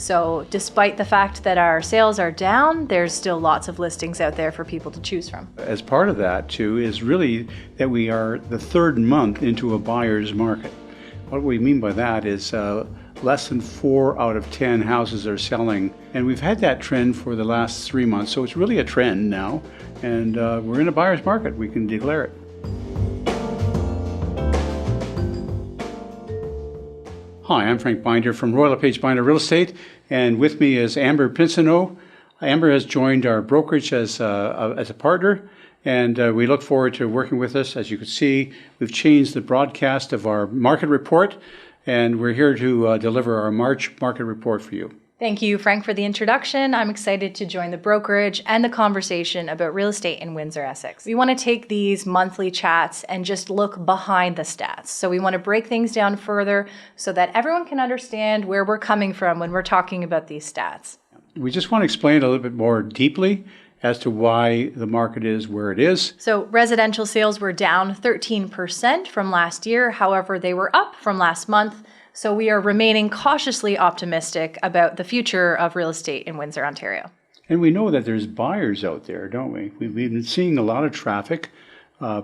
So despite the fact that our sales are down, there's still lots of listings out there for people to choose from. As part of that, too, is really that we are the third month into a buyer's market. What we mean by that is less than 4 out of 10 houses are selling. And we've had that trend for the last 3 months, so it's really a trend now. And we're in a buyer's market, we can declare it. Hi, I'm Frank Binder from LePage Binder Real Estate, and with me is Amber Pinsonneault. Amber has joined our brokerage as a partner, and we look forward to working with us. As you can see, we've changed the broadcast of our market report, and we're here to deliver our March market report for you. Thank you, Frank, for the introduction. I'm excited to join the brokerage and the conversation about real estate in Windsor-Essex. We want to take these monthly chats and just look behind the stats. So we want to break things down further so that everyone can understand where we're coming from when we're talking about these stats. We just want to explain a little bit more deeply as to why the market is where it is. So residential sales were down 13% from last year. However, they were up from last month. So we are remaining cautiously optimistic about the future of real estate in Windsor, Ontario. And we know that there's buyers out there, don't we? We've been seeing a lot of traffic.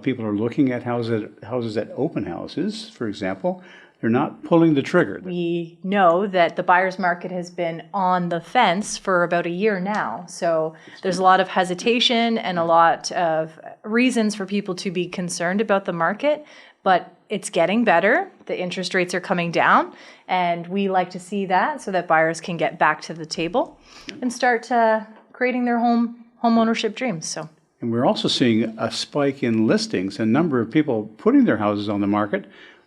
People are looking at houses at open houses, for example. They're not pulling the trigger. We know that the buyer's market has been on the fence for about a year now. So there's a lot of hesitation and a lot of reasons for people to be concerned about the market. But it's getting better. The interest rates are coming down, and we like to see that so that buyers can get back to the table and start creating their home ownership dreams. And we're also seeing a spike in listings, a number of people putting their houses on the market.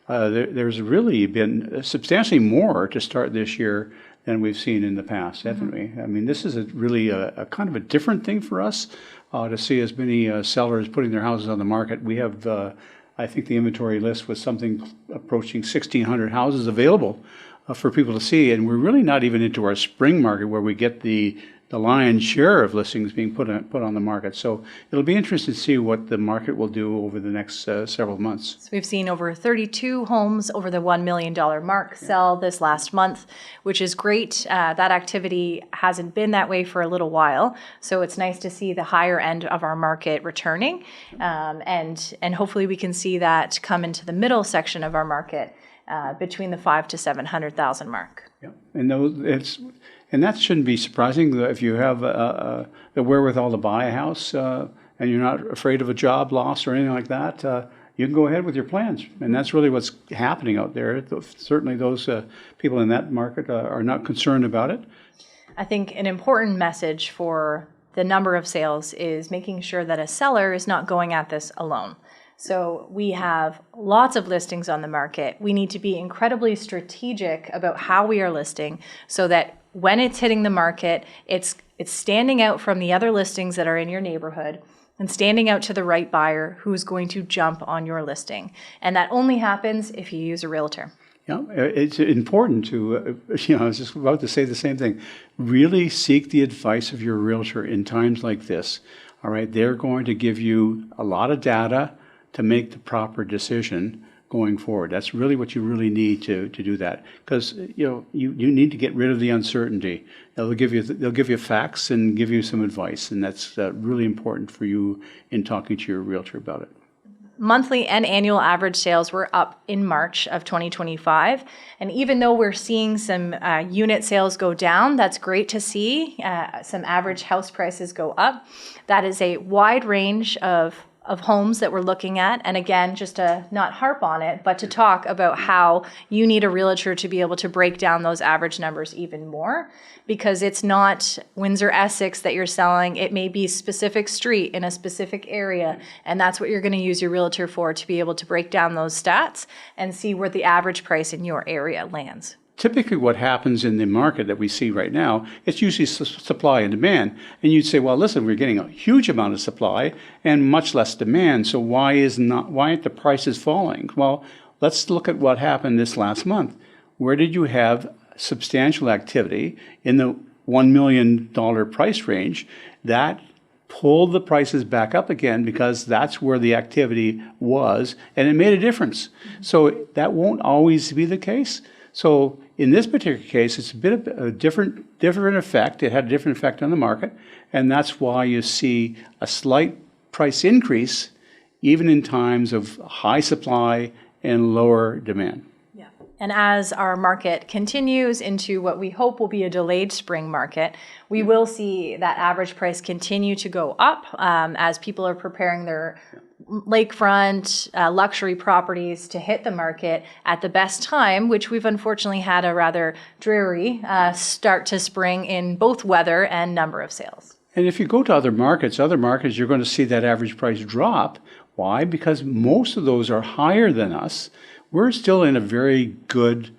There's really been substantially more to start this year than we've seen in the past, definitely. Mm-hmm. I mean, this is really a kind of a different thing for us to see as many sellers putting their houses on the market. We have I think the inventory list was something approaching 1,600 houses available for people to see, and we're really not even into our spring market where we get the lion's share of listings being put on the market. So it'll be interesting to see what the market will do over the next several months. So we've seen over 32 homes over the $1 million mark sell this last month, which is great. That activity hasn't been that way for a little while. So it's nice to see the higher end of our market returning. And hopefully we can see that come into the middle section of our market between the 500,000 to 700,000 mark. Yeah, and that shouldn't be surprising if you have the wherewithal to buy a house and you're not afraid of a job loss or anything like that. You can go ahead with your plans. And that's really what's happening out there. Certainly those people in that market are not concerned about it. I think an important message for the number of sales is making sure that a seller is not going at this alone. So we have lots of listings on the market. We need to be incredibly strategic about how we are listing so that when it's hitting the market, it's standing out from the other listings that are in your neighborhood and standing out to the right buyer who's going to jump on your listing. And that only happens if you use a realtor. Yeah, it's important to, I was just about to say the same thing. Really seek the advice of your realtor in times like this. All right, they're going to give you a lot of data to make the proper decision going forward. That's really what you really need to do that, because you need to get rid of the uncertainty. They'll give you facts and give you some advice, and that's really important for you in talking to your realtor about it. Monthly and annual average sales were up in March of 2025. And even though we're seeing some unit sales go down, that's great to see. Some average house prices go up. That is a wide range of homes that we're looking at. And again, just to not harp on it, but to talk about how you need a realtor to be able to break down those average numbers even more, because it's not Windsor-Essex that you're selling. It may be a specific street in a specific area, and that's what you're going to use your realtor for, to be able to break down those stats and see where the average price in your area lands. Typically what happens in the market that we see right now, it's usually supply and demand. And you'd say, well, listen, we're getting a huge amount of supply and much less demand, so why aren't the prices falling? Well, let's look at what happened this last month. Where did you have substantial activity in the $1 million price range? That pulled the prices back up again because that's where the activity was, and it made a difference. So that won't always be the case. So in this particular case, it's a bit of a different effect. It had a different effect on the market, and that's why you see a slight price increase even in times of high supply and lower demand. Yeah. And as our market continues into what we hope will be a delayed spring market, we will see that average price continue to go up as people are preparing their lakefront luxury properties to hit the market at the best time, which we've unfortunately had a rather dreary start to spring in both weather and number of sales. And if you go to other markets, you're going to see that average price drop. Why? Because most of those are higher than us. We're still in a very good,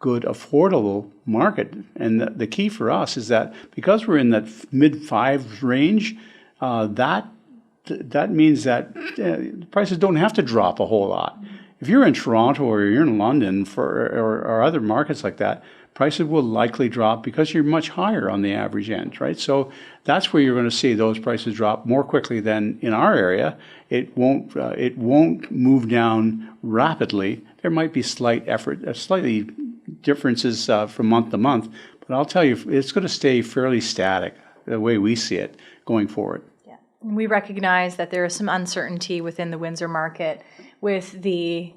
affordable market. And the key for us is that because we're in that mid-5 range, that means that prices don't have to drop a whole lot. If you're in Toronto or you're in London or other markets like that, prices will likely drop because you're much higher on the average end, right? So that's where you're going to see those prices drop more quickly than in our area. It won't move down rapidly. There might be slightly differences from month to month, but I'll tell you, it's going to stay fairly static the way we see it going forward. Yeah, we recognize that there is some uncertainty within the Windsor market with the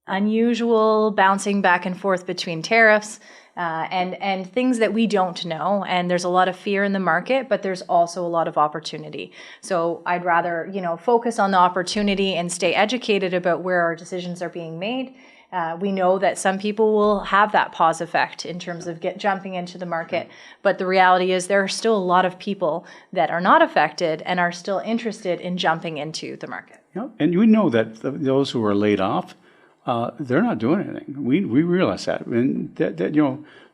unusual bouncing back and forth between tariffs and things that we don't know. And there's a lot of fear in the market, but there's also a lot of opportunity. So I'd rather, focus on the opportunity and stay educated about where our decisions are being made. We know that some people will have that pause effect in terms of jumping into the market. But the reality is there are still a lot of people that are not affected and are still interested in jumping into the market. Yeah, and we know that those who are laid off, they're not doing anything. We realize that. And that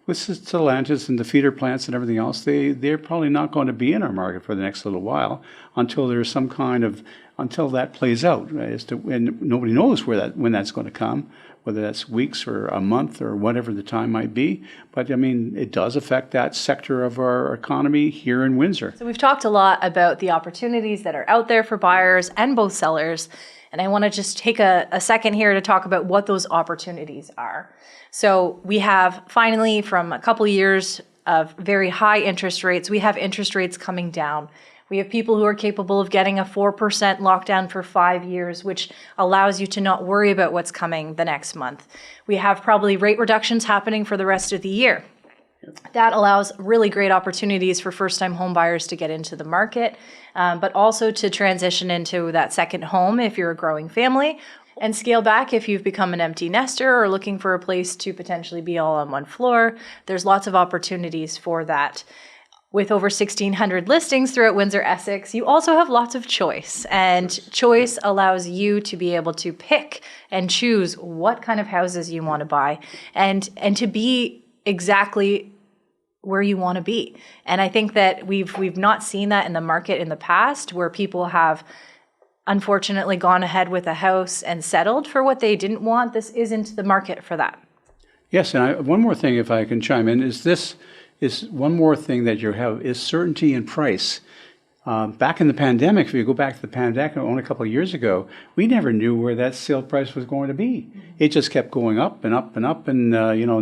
with the Stellantis and the feeder plants and everything else, they're probably not going to be in our market for the next little while until there's some kind of, until that plays out, right? And nobody knows when that's going to come, whether that's weeks or a month or whatever the time might be. But I mean, it does affect that sector of our economy here in Windsor. So we've talked a lot about the opportunities that are out there for buyers and both sellers. And I want to just take a second here to talk about what those opportunities are. So we have finally, from a couple of years of very high interest rates, we have interest rates coming down. We have people who are capable of getting a 4% lockdown for 5 years, which allows you to not worry about what's coming the next month. We have probably rate reductions happening for the rest of the year. That allows really great opportunities for first-time home buyers to get into the market, but also to transition into that second home if you're a growing family, and scale back if you've become an empty nester or looking for a place to potentially be all on one floor. There's lots of opportunities for that. With over 1,600 listings throughout Windsor-Essex, you also have lots of choice, and choice allows you to be able to pick and choose what kind of houses you want to buy and to be exactly where you want to be. And I think that we've not seen that in the market in the past, where people have unfortunately gone ahead with a house and settled for what they didn't want. This isn't the market for that. Yes, and one more thing, if I can chime in, is one more thing that you have is certainty in price. Back in the pandemic, if you go back to the pandemic only a couple of years ago, we never knew where that sale price was going to be. It just kept going up and up and up, and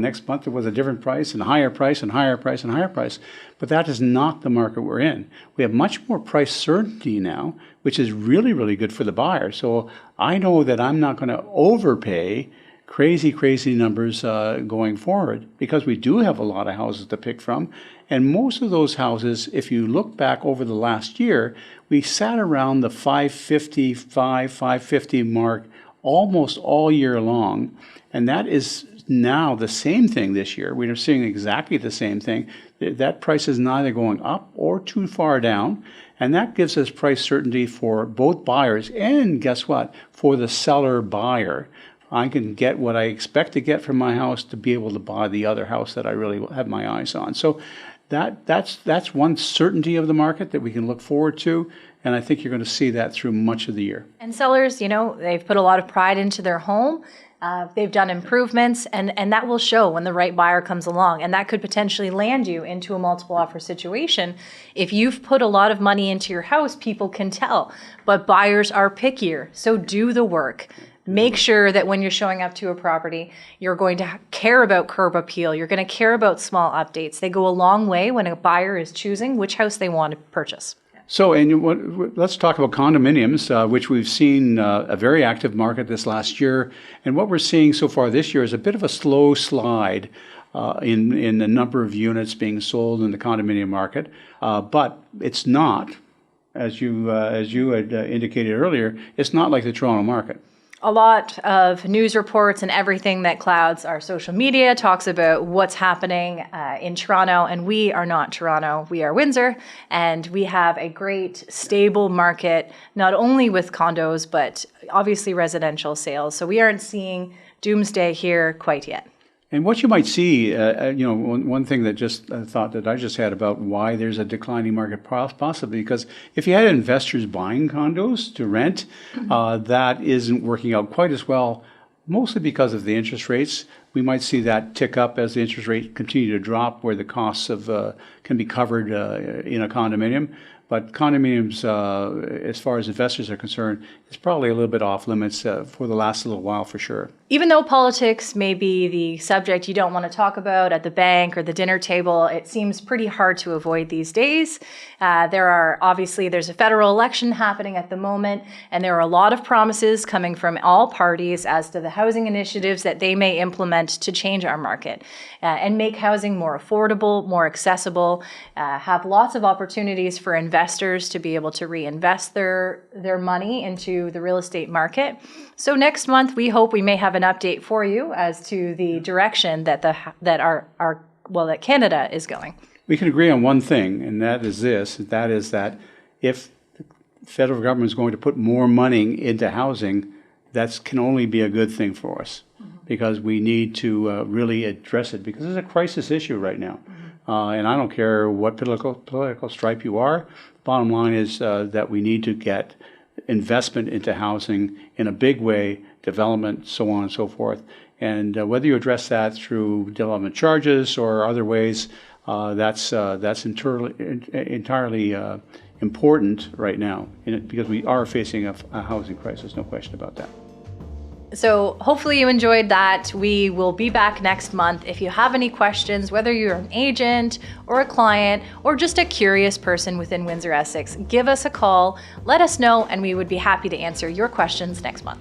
next month it was a different price and higher price and higher price and higher price. But that is not the market we're in. We have much more price certainty now, which is really, really good for the buyer. So I know that I'm not going to overpay crazy numbers going forward, because we do have a lot of houses to pick from. And most of those houses, if you look back over the last year, we sat around the 550 mark almost all year long. And that is now the same thing this year. We are seeing exactly the same thing. That price is neither going up or too far down. And that gives us price certainty for both buyers and, guess what, for the seller buyer. I can get what I expect to get from my house to be able to buy the other house that I really have my eyes on. So that's one certainty of the market that we can look forward to, and I think you're going to see that through much of the year. And sellers, they've put a lot of pride into their home. They've done improvements, and that will show when the right buyer comes along, and that could potentially land you into a multiple offer situation. If you've put a lot of money into your house, people can tell, but buyers are pickier, so do the work. Make sure that when you're showing up to a property, you're going to care about curb appeal. You're going to care about small updates. They go a long way when a buyer is choosing which house they want to purchase. So, let's talk about condominiums, which we've seen a very active market this last year. And what we're seeing so far this year is a bit of a slow slide in the number of units being sold in the condominium market. But it's not, as you had indicated earlier, it's not like the Toronto market. A lot of news reports and everything that clouds our social media talks about what's happening in Toronto, and we are not Toronto, we are Windsor, and we have a great stable market, not only with condos, but obviously residential sales. So we aren't seeing doomsday here quite yet. And what you might see, one thing that just thought that I just had about why there's a declining market possibly, because if you had investors buying condos to rent, that isn't working out quite as well, mostly because of the interest rates. We might see that tick up as the interest rate continue to drop, where the costs of can be covered in a condominium. But condominiums, as far as investors are concerned, is probably a little bit off limits for the last little while for sure. Even though politics may be the subject you don't want to talk about at the bank or the dinner table, it seems pretty hard to avoid these days. There's a federal election happening at the moment, and there are a lot of promises coming from all parties as to the housing initiatives that they may implement to change our market and make housing more affordable, more accessible, have lots of opportunities for investors to be able to reinvest their money into the real estate market. So next month, we hope we may have an update for you as to the direction that that Canada is going. We can agree on one thing, and that is that if the federal government is going to put more money into housing, that can only be a good thing for us, because we need to really address it, because it's a crisis issue right now. And I don't care what political stripe you are. Bottom line is that we need to get investment into housing in a big way, development, so on and so forth. And whether you address that through development charges or other ways, that's entirely important right now, because we are facing a housing crisis, no question about that. So hopefully you enjoyed that. We will be back next month. If you have any questions, whether you're an agent or a client or just a curious person within Windsor-Essex, give us a call, let us know, and we would be happy to answer your questions next month.